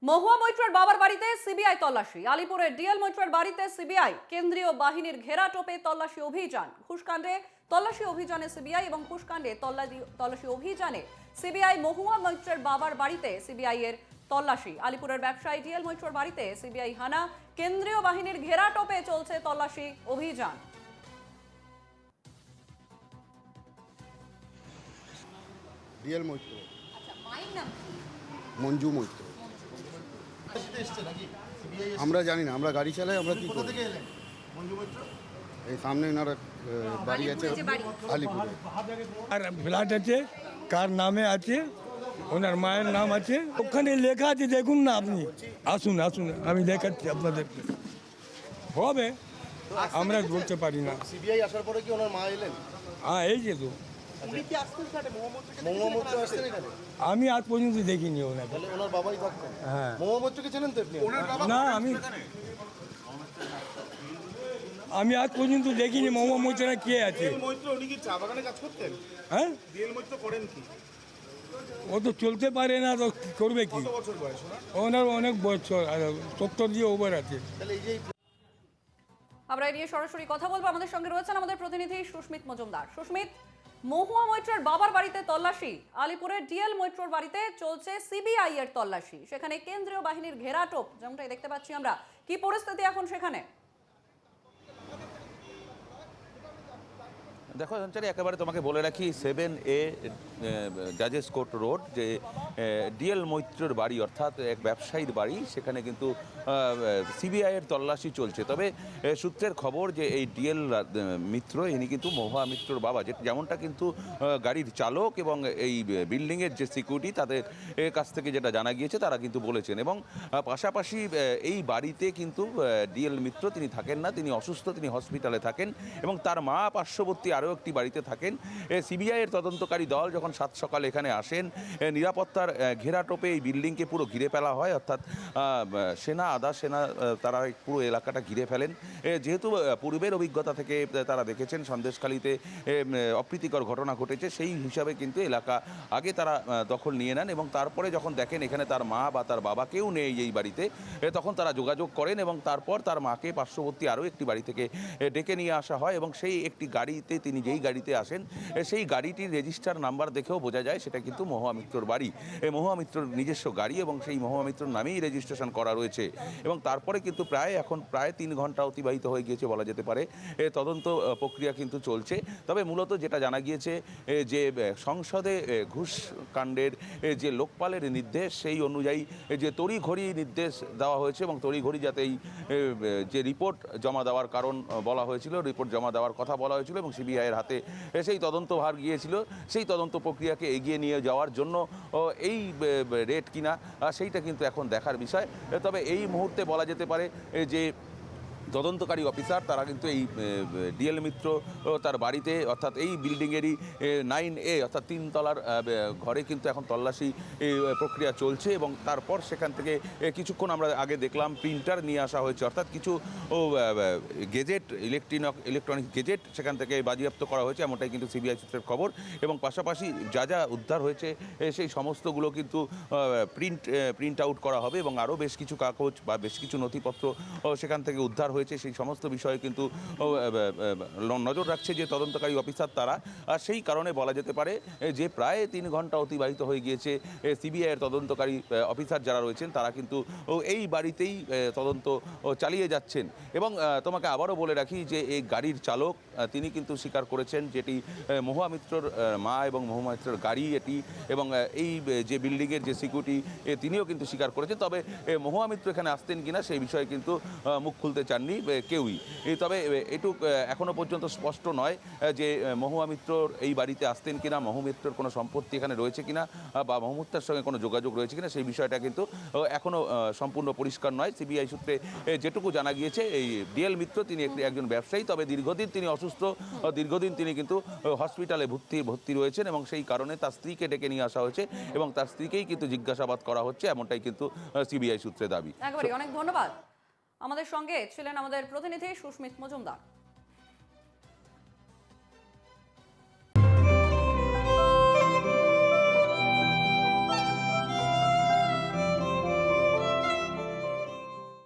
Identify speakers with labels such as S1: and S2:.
S1: মহুয়া মৈত্রের বাবার বাড়িতে সিবিআই তল্লাশি। আলিপুরের ডিএল মৈত্রের বাড়িতে সিবিআই কেন্দ্রীয় বাহিনীর ঘেরাটোপে তল্লাশি অভিযান। ঘুষকাণ্ডে তল্লাশি অভিযানে সিবিআই এবং ঘুষকাণ্ডে তল্লাশি অভিযানে সিবিআই মহুয়া মৈত্রের বাবার বাড়িতে সিবিআই এর তল্লাশি। আলিপুরের ব্যবসায়ী ডিএল মৈত্রের বাড়িতে সিবিআই হানা, কেন্দ্রীয় বাহিনীর ঘেরাটোপে চলছে তল্লাশি অভিযান।
S2: ডিএল মৈত্র।
S1: আচ্ছা, মায়ের নাম কি?
S2: মঞ্জু মৈত্র। আমরা জানি না, আমরা গাড়ি চালাই, আমরা কি করি। এই সামনে ওনার বাড়ি আছে আলিপুরে।
S3: আর ফ্ল্যাট আছে, কার নামে আছে, ওনার মায়ের নাম আছে, ওখানে লেখা আছে, দেখুন না আপনি। আসুন আসুন, আমি দেখাচ্ছি আপনাদেরকে। হবে, আমরা বলতে পারি না।
S2: সিবিআই আসার পরে কি ওনার মা এলেন?
S3: হ্যাঁ, এই যে তো
S2: মহুয়া মৈত্র আসতেন এখানে?
S3: আমি আজ পর্যন্ত দেখিনি ওনাকে।
S2: তাহলে ওনার বাবাই থাকতেন?
S3: হ্যাঁ।
S2: মহুয়া মৈত্রকে চেনেন তো আপনি?
S3: না, আমি আজ পর্যন্ত দেখিনি মহুয়া মৈত্র কে আছে।
S4: মৈত্র উনি কি চা বাগানে কাজ করতেন?
S3: হ্যাঁ,
S4: ডিএল মৈত্র করেন কি?
S3: ও তো চলতে পারে না, তো কি করবে কি?
S4: কত বছর বয়স ওনার?
S3: ওনার অনেক বছর, 70 দিয়ে ওভার আছে।
S2: তাহলে এই যে
S1: আমরা এই নিয়ে সরাসরি কথা বলবো। আমাদের সঙ্গে রয়েছেন আমাদের প্রতিনিধি সুস্মিত মজুমদার। সুস্মিত, মহুয়া মৈত্রের বাবার বাড়িতে তল্লাশি, আলিপুরের ডিএল মৈত্রর বাড়িতে চলছে সিবিআই এর তল্লাশি, সেখানে কেন্দ্রীয় বাহিনীর ঘেরাটোপ যেমনটাই দেখতে পাচ্ছি আমরা। কি পরিস্থিতি এখন সেখানে?
S5: দেখো সঞ্চারী, একেবারে তোমাকে বলে রাখি, 7A জাজেস কোর্ট রোড, যে ডিএল মৈত্রের বাড়ি, অর্থাৎ এক ব্যবসায়ীর বাড়ি, সেখানে কিন্তু সিবিআইয়ের তল্লাশি চলছে। তবে সূত্রের খবর যে এই ডিএল মিত্র, ইনি কিন্তু মহুয়া মিত্রর বাবা, যেমনটা কিন্তু গাড়ির চালক এবং এই বিল্ডিংয়ের যে সিকিউরিটি তাদের কাছ থেকে যেটা জানা গিয়েছে তারা কিন্তু বলেছেন। এবং পাশাপাশি এই বাড়িতে কিন্তু ডিএল মিত্র তিনি থাকেন না, তিনি অসুস্থ, তিনি হসপিটালে থাকেন এবং তার মা পার্শ্ববর্তী আরও একটি বাড়িতে থাকেন। সিবিআইয়ের তদন্তকারী দল যখন সাত সকালে এখানে আসেন, নিরাপত্তার ঘেরাটোপে এই বিল্ডিংকে পুরো ঘিরে ফেলা হয়, অর্থাৎ সেনা, আধা সেনা, তারা পুরো এলাকাটা ঘিরে ফেলেন। যেহেতু পূর্বের অভিজ্ঞতা থেকে তারা দেখেছেন সন্দেশখালীতে অপ্রীতিকর ঘটনা ঘটেছে, সেই হিসাবে কিন্তু এলাকা আগে তারা দখল নিয়ে নেন এবং তারপরে যখন দেখেন এখানে তার মা বা তার বাবা কেউ নেই এই বাড়িতে, তখন তারা যোগাযোগ করেন এবং তারপর তার মাকে পার্শ্ববর্তী আরও একটি বাড়ি থেকে ডেকে নিয়ে আসা হয় এবং সেই একটি গাড়িতে, তিনি যেই গাড়িতে আসেন সেই গাড়িটির রেজিস্টার নাম্বার দেখেও বোঝা যায় সেটা কিন্তু মহুয়া মিত্রর বাড়ি, মহুয়া মিত্রর নিজস্ব গাড়ি এবং সেই মহুয়া মিত্রর নামেই রেজিস্ট্রেশন করা রয়েছে। এবং তারপরে কিন্তু এখন প্রায় 3 ঘন্টা অতিবাহিত হয়ে গিয়েছে বলা যেতে পারে, তদন্ত প্রক্রিয়া কিন্তু চলছে। তবে মূলত যেটা জানা গিয়েছে যে সংসদে ঘুষ কাণ্ডের যে লোকপালের নির্দেশ, সেই অনুযায়ী যে তড়িঘড়ি নির্দেশ দেওয়া হয়েছে এবং তড়িঘড়ি যাতে এই যে রিপোর্ট জমা দেওয়ার কারণ বলা হয়েছিল, রিপোর্ট জমা দেওয়ার কথা বলা হয়েছিল এবং সিবিআইয়ের হাতে সেই তদন্তভার গিয়েছিল, সেই তদন্ত প্রক্রিয়াকে এগিয়ে নিয়ে যাওয়ার জন্য এই রেট কিনা সেইটা কিন্তু এখন দেখার বিষয়। তবে এই মুহূর্তে বলা যেতে পারে যে তদন্তকারী অফিসার তারা কিন্তু এই ডিএল মিত্র তার বাড়িতে, অর্থাৎ এই বিল্ডিংয়েরই 9A অর্থাৎ 3 তলার ঘরে কিন্তু এখন তল্লাশি প্রক্রিয়া চলছে এবং তারপর সেখান থেকে কিছুক্ষণ আমরা আগে দেখলাম প্রিন্টার নিয়ে আসা হয়েছে, অর্থাৎ কিছু গেজেট, ইলেকট্রনিক গেজেট সেখান থেকে বাজেয়াপ্ত করা হয়েছে, এমনটাই কিন্তু সিবিআই সূত্রের খবর। এবং পাশাপাশি যা যা উদ্ধার হয়েছে সেই সমস্তগুলো কিন্তু প্রিন্ট আউট করা হবে এবং আরও বেশ কিছু কাগজ বা বেশ কিছু নথিপত্র সেখান থেকে উদ্ধার হয়েছে। সেই সমস্ত বিষয়ে কিন্তু নজর রাখছে যে তদন্তকারী অফিসার তারা। আর সেই কারণে বলা যেতে পারে যে প্রায় 3 ঘন্টা অতিবাহিত হয়ে গিয়েছে। সিবিআইয়ের তদন্তকারী অফিসার যারা রয়েছেন তারা কিন্তু এই বাড়িতেই তদন্ত চালিয়ে যাচ্ছেন। এবং তোমাকে আবারও বলে রাখি যে এই গাড়ির চালক তিনি কিন্তু স্বীকার করেছেন যেটি মহুয়া মিত্রর মা এবং মহুয়া মিত্রর গাড়ি এটি, এবং এই যে বিল্ডিংয়ের যে সিকিউরিটি তিনিও কিন্তু স্বীকার করেছেন। তবে মহুয়া মিত্র এখানে আসতেন কিনা সেই বিষয়ে কিন্তু মুখ খুলতে চাননি কেউই। তবে এটুক এখনও পর্যন্ত স্পষ্ট নয় যে মহুয়া মিত্রর এই বাড়িতে আসতেন কিনা, মহুয়া মিত্রর কোনো সম্পত্তি এখানে রয়েছে কিনা বা মহুয়া মিত্রের সঙ্গে কোনো যোগাযোগ রয়েছে কিনা, সেই বিষয়টা কিন্তু এখনও সম্পূর্ণ পরিষ্কার নয়। সিবিআই সূত্রে যেটুকু জানা গিয়েছে এই ডিএল মিত্র তিনি একজন ব্যবসায়ী, তবে দীর্ঘদিন তিনি অসুস্থ, দীর্ঘদিন তিনি কিন্তু হসপিটালে ভর্তি রয়েছেন এবং সেই কারণে তার স্ত্রীকে ডেকে নিয়ে আসা হয়েছে এবং তার স্ত্রীকেই কিন্তু জিজ্ঞাসাবাদ করা হচ্ছে, এমনটাই কিন্তু সিবিআই সূত্রে দাবি।
S1: অনেক ধন্যবাদ। আমাদের সঙ্গে ছিলেন আমাদের প্রতিনিধি সুস্মিত মজুমদার।